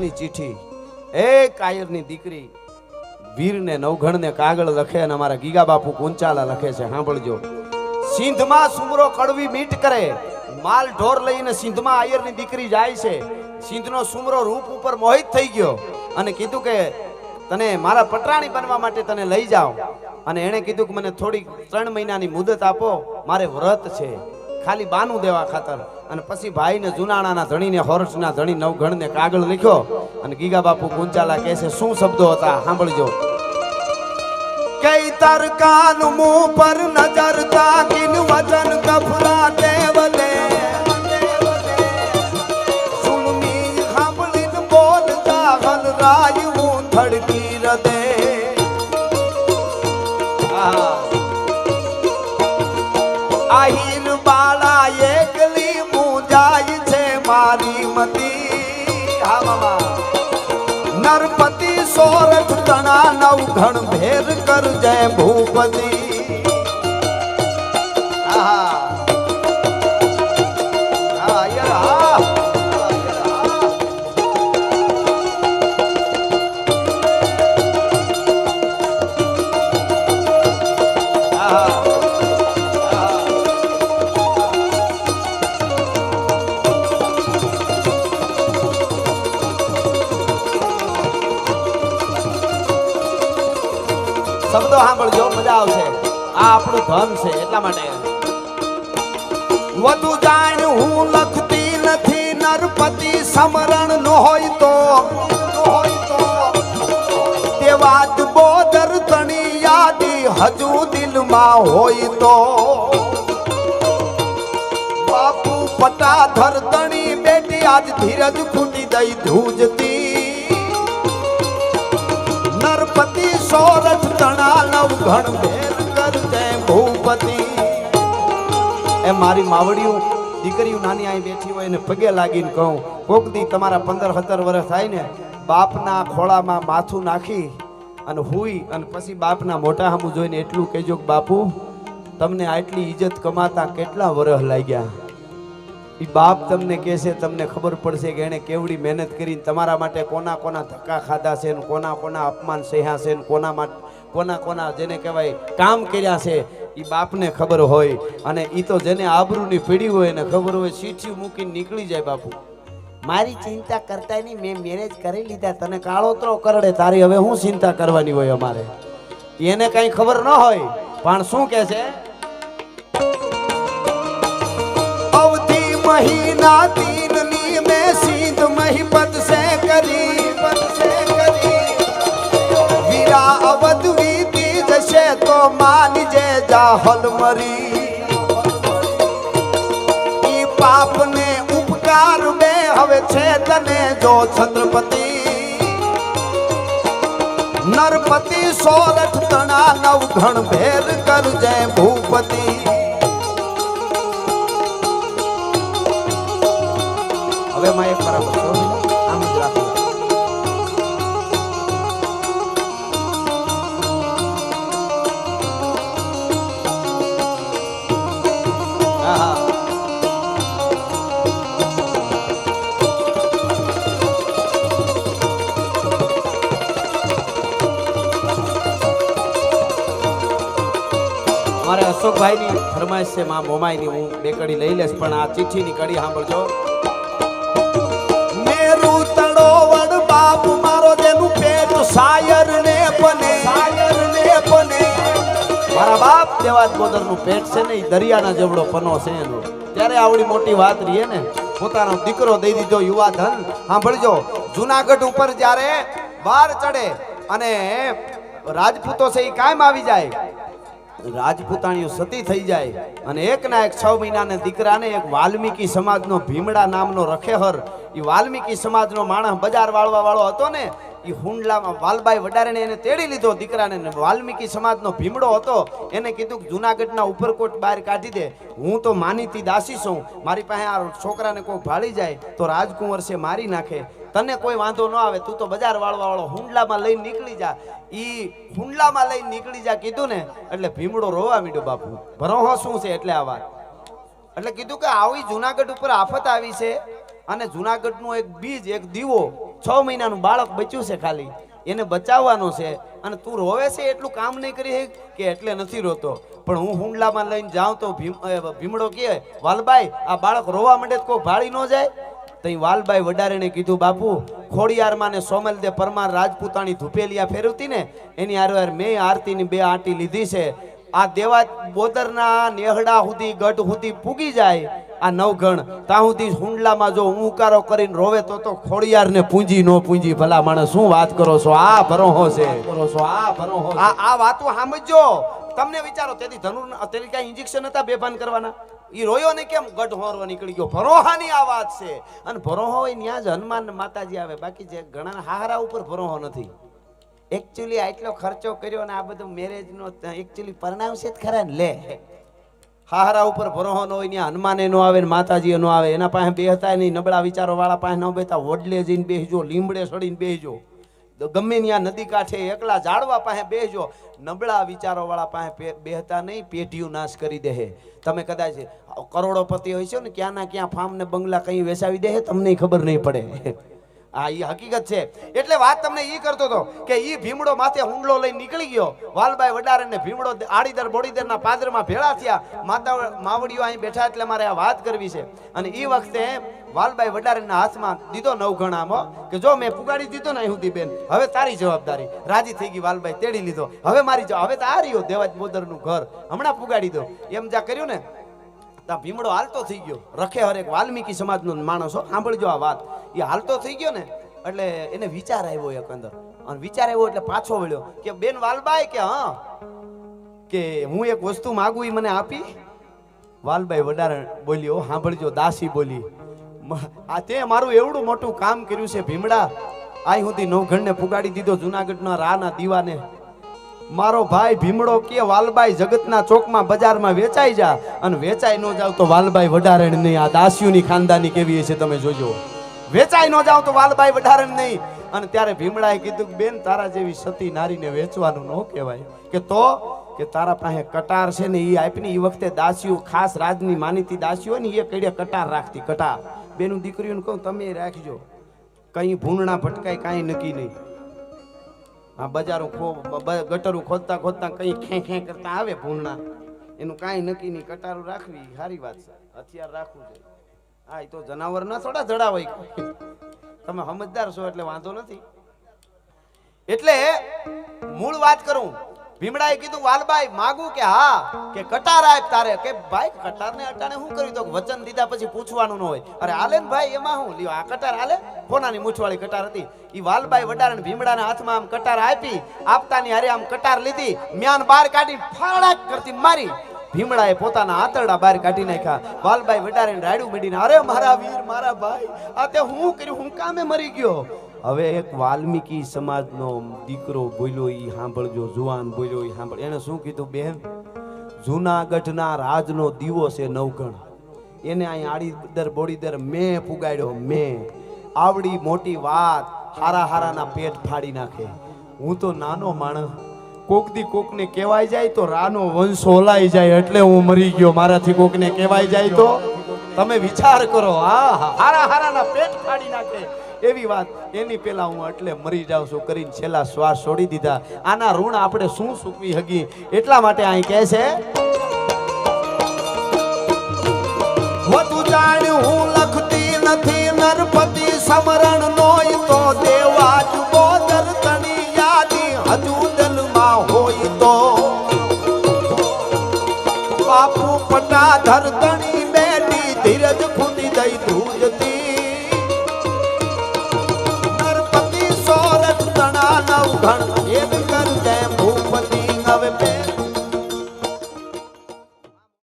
ની ચિઠ્ઠી એક આયરની દીકરી વીરને નવઘણને કાગળ લખે અને અમારા ગીગા બાપુ કુંચાલા લખે છે. સાંભળજો. સિંધમાં સુમરો કડવી મીઠ કરે, માલ ઢોર લઈને સિંધમાં આયરની દીકરી જાય છે. સિંધનો સુમરો રૂપ ઉપર મોહિત થઈ ગયો અને કીધું કે તને મારા પટરાણી બનવા માટે તને લઈ જાઓ. અને એણે કીધું કે મને થોડી 3 મહિનાની મુદત આપો, મારે વ્રત છે, ખાલી બાનું દેવા ખાતર. અને પછી ભાઈને જુનાણાના ધણીને હોરસના ધણી નવઘણને કાગળ લખ્યો અને ગીગા બાપુ કુંચાલા કહે છે શું શબ્દો હતા સાંભળજો. કઈ તરકાન મું પર નજર તાકીન વચન કફરા દેવલે સુનમી સાંભળીન બોલતા હલ રાય હું ધડકી રદે. આહીર બાળા એકલી મું જાય છે મારી મતી. હા મામા. નરપતિ સોરઠ તણા નવઘણ ભેર કર જય ભૂપતિ. શબ્દો સાંભળજો, મજા આવશે. આ આપણું ધન છે એટલા માટે. વધુ જાણ હું લખતી નથી, નરપતિ સમરણ ન હોય તો તે વાત બોદર તણી યાદી હજુ દિલમાં હોય તો. બાપુ પટાધર તણી બેટી આજ ધીરજ ખૂટી દઈ ધ્રુજતી. નરપતિ સોરઠ તણા નવઘણ ભેર કર જય ભૂપતિ. એ મારી માવડીઓ દીકરીઓ નાની અહીં બેઠી હોય ને પગે લાગીને કહું, કોક દી તમારા 15-17 વર્ષ થાય ને બાપના ખોળામાં માથું નાખી અને હુઈ અને પછી બાપના મોટા સામું જોઈને એટલું કહેજો કે બાપુ તમને આટલી ઇજ્જત કમાતા કેટલા વર્ષ લાગ્યા. એ બાપ તમને કહેશે, તમને ખબર પડશે કે એને કેવડી મહેનત કરીને તમારા માટે કોના કોના ધક્કા ખાધા છે, કોના કોના અપમાન સહ્યા છે, કોના કોના જેને કહેવાય કામ કર્યા છે. એ બાપને ખબર હોય. અને એ તો જેને આબરૂની પીડી હોય એને ખબર હોય, ચીઠી મૂકીને નીકળી જાય. બાપુ મારી ચિંતા કરતા નહીં, મેં મેરેજ કરી લીધા, તને કાળોતરો કરડે, તારી હવે હું ચિંતા કરવાની હોય અમારે. એને કઈ ખબર ન હોય પણ શું કહે છે, महीना 3 में सीध महिपत से करी वीरा अवध वीती जैसे तो मान जे जाहल मरी. ई पाप ने उपकार में हवे छे तने जो छत्रपति. नरपति सोरठ तणा नवघण भेर कर जय भूपति. હવે માં એક બરાબર આમ જ રાખો. અમારે અશોકભાઈ ની ફરમાઈશ છે, માં મોમાઈ ની હું 2 કડી લઈ લઈશ, પણ આ ચિઠ્ઠી ની કડી સાંભળજો. બાપ મારો જેનું પેટ સાયર ને બને મારા બાપ દેવાજ બોદર નું પેટ છે ને, દરિયાના જવડો પનો છે એનો. ત્યારે આવડી મોટી વાત રહી ને, પોતાનો દીકરો દઈ દીધો યુવા ધન. સાંભળજો, જુનાગઢ ઉપર જ્યારે બાર ચડે અને રાજપૂતો છે એ કાયમ આવી જાય, રાજપૂતાણીઓ સતી થઈ જાય અને એકના એક 6 મહિનાના દીકરાને એક વાલ્મીકી સમાજનો ભીમડા નામનો રખેહર, એ વાલ્મીકી સમાજનો માણસ બજાર વાળવા વાળો હતો ને, એ હુંડલામાં વાલબાઈ વડારેને એને તેડી લીધો દીકરાને. વાલ્મીકી સમાજનો ભીમડો હતો, એને કીધું કે જુનાગઢના ઉપરકોટ બહાર કાઢી દે, હું તો માનીતી દાસી છું, મારી પાસે આ છોકરાને કોઈ ભાળી જાય તો રાજકુંવર છે મારી નાખે, તને કોઈ વાંધો ન આવે, તું તો બજાર વાળવા વાળો હુંડલામાં લઈને નીકળી જા. ઈ હુંડલામાં લઈને નીકળી જા કીધું ને એટલે ભીમડો રોવા મીડ્યો. બાપુ ભરોહો શું છે એટલે આ વાત, એટલે કીધું કે આવી જુનાગઢ ઉપર આફત આવી છે અને જુનાગઢનું એક બીજ, એક દીવો 6 મહિનાનું બાળક બચ્યું છે ખાલી, એને બચાવવાનો છે અને તું રોવે છે એટલું કામ નહીં કરી કે એટલે નથી રોતો. પણ હું હુંડલામાં લઈને જાઉં તો ભીમડો કહે વાલબાઈ આ બાળક રોવા માંડે તો કોઈ ભાળી ન જાય. તઈ વાલબાઈ વડારેને કીધું બાપુ ખોડિયારમાં ને સોમલદે પરમાર રાજપૂતાણી ધુપેલિયા ફેરવતી ને એની હારે મેં આરતીની 2 આંટી લીધી છે. આ દેવા બોદરના નેહડા સુધી ગઢ સુધી પૂગી જાય આ નવગણ ત્યાં સુધી હુંડલામાં જો ઉકારો કરીને રોવે તો ખોડિયાર ને પૂંજી નો પૂંજી. ભલા માણસ શું વાત કરો છો? આ ભરોહો છે, આ વાતો સમજો. તમને વિચારો તેથી ધનુર તેની કઈ ઇન્જેક્શન હતા બેભાન કરવાના? ઈ રોયો ને કેમ ગઢ હોરવા નીકળી ગયો? ભરોહાની આ વાત છે. અને ભરોહો હોય ત્યાં જ હનુમાન માતાજી આવે, બાકી જે ઘણા હારા ઉપર ભરોહો નથી. એકચ્યુઅલી આટલો ખર્ચો કર્યો ને આ બધું મેરેજ નો એકચ્યુઅલી પરણાવ છે જ ખરા ને. લે હારા ઉપર ભરોહો ન હોય ત્યાં હનુમાને નો આવે ને માતાજી નો આવે. એના પાસે બેહતા નહીં, નબળા વિચારો વાળા પાસે ન બેતા વડલે જઈને બેસજો, લીમડે સડીને બેસજો, ગમે ત્યાં નદી કાંઠે એકલા ઝાડવા પાસે બેસજો. નબળા વિચારો વાળા પાસે બેહતા નહીં, પેટીયું નાશ કરી દે. તમે કદાચ કરોડોપતિ હોય છે ને ક્યાં ના ક્યાં ફાર્મ ને બંગલા કઈ વેચાવી દે, તમને ખબર નહીં પડે. આ ઈ હકીકત છે. એટલે વાત તમને ઈ કરતો હતો કે ઈ ભીમડો માથે હુંડલો લઈને નીકળી ગયો. વાલબાઈ વડારે ને ભીમડો આડીદર બોડીદર ના પાદરમાં ભેળા થયા. માતા માવડીઓ અહીં બેઠા એટલે મારે આ વાત કરવી છે. અને ઈ વખતે વાલબાઈ વડારેના હાથમાં દીધો નવઘણ આમો કે જો મેં પુગાડી દીધો ને અહીં બેન, હવે તારી જવાબદારી. રાજી થઈ ગઈ વાલબાઈ, તેડી લીધો. હવે મારી હવે તો આ રહ્યો દેવાજ બોદરનું ઘર, હમણાં પુગાડી દો એમ જા કર્યું ને તા ભીમડો હાલતો થઈ ગયો. રખે હરેક વાલ્મીકી સમાજનો માણસ હો, સાંભળજો આ વાત. એ હાલતો થઈ ગયો ને એટલે એને વિચાર આવ્યો એક અંદર, અને વિચાર આવ્યો એટલે પાછો વળ્યો કે બેન વાલબાઈ કે હા કે હું એક વસ્તુ માગું, ઈ મને આપી? વાલબાઈ વડારે બોલ્યો, સાંભળજો, દાસી બોલી, આ તે મારું એવડું મોટું કામ કર્યું છે ભીમડા, આઈ સુધી નવઘણને પુગાડી દીધો જુનાગઢના રાના દીવાને. મારો ભાઈ ભીમડો કે વાલબાઈ જગતના ચોકમાં બજારમાં વેચાઈ જા, અને વેચાઈ ન જાવ તો વાલબાઈ વડારણ નહીં. આ દાસીઓની ખાનદાની કેવી છે તમે જોજો. વેચાઈ ન જાવ તો વાલબાઈ વડારણ નહીં. અને ત્યારે ભીમડાએ કીધું કે બેન તારા જેવી સતી નારીને વેચવાનું ન કહેવાય. કે તો કે તારા પાસે કટાર છે ને એ આપની. એ વખતે દાસીઓ ખાસ રાજની માનીતી દાસીઓ ને એ કડે કટાર રાખતી. કટાર બેનું દીકરીઓને કહું તમે રાખજો, કઈ ભૂંગણા ભટકાય કાંઈ નક્કી નહીં. આ બજારો ગટરું ખોદતા ખોદતા કઈ ખે ખે કરતા આવે ભૂંગણા, એનું કાંઈ નક્કી નહીં. કટારું રાખવી સારી વાત છે, હથિયાર રાખવું છે. હા એ તો જનાવર ના થોડા જડાવાય, તમે સમજદાર છો એટલે વાંધો નથી. એટલે મૂળ વાત કરું, ભીમડાએ કીધું વાલબાઈ માગું કે હા કે કટાર આપ તારે. કે ભાઈ કટારને અટાણે શું કર્યું? તો વચન દીધા પછી પૂછવાનું ન હોય. અરે હાલે ને ભાઈ, એમાં હું લ્યો આ કટાર હાલે, કોનાની મૂછવાળી કટાર હતી. ઈ વાલબાઈ વડારે ભીમડાના હાથમાં આમ કટાર આપી, આપતાની હારે આમ કટાર લીધી, મ્યાન બહાર કાઢી ફાળાક કરતી મારી. ભીમડાએ પોતાના આંતરડા બહાર કાઢી નાખ્યા. વાલબાઈ વડારે રાડું મેડીને, અરે મારા વીર મારા ભાઈ, આ તે હું કર્યું? હું કામે મરી ગયો? હવે એક વાલ્મીકી સમાજનો દીકરો બોલ્યો, ઈ સાંભળજો, જુવાન બોલ્યો, ઈ સાંભળ. એને શું કીધું? બેન જુનાગઢના રાજનો દીવો છે નવઘણ, એને અહીં આડીદર બોડીદર મેં પુગાડ્યો. મેં આવડી મોટી વાત હારા હારાના પેટ ફાડી નાખે. હું તો નાનો માણસ, કોકદી કોકને કહેવાય જાય તો રાનો વંશ ઓલાઈ જાય, એટલે હું મરી ગયો. મારાથી કોકને કહેવાય જાય તો તમે વિચાર કરો. હા હારા હારાના પેટ ફાડી નાખે એવી વાત. એની પેલા હું એટલે મરી જાઉં છું કરીને છેલ્લા શ્વાસ છોડી દીધા. આના ઋણ આપણે શું ચૂકવી હકી? એટલા માટે અહીં કહે છે, વધુ જાણ હું લખતી નથી નરપતિ સમરણ નોય તો દેવાજ બોદર તણી યાદી હજુ દિલમાં હોય તો બાપુ પટાધર તણી બેટી ધીરજ ખૂટી દઈ ધૂજતી નવઘણ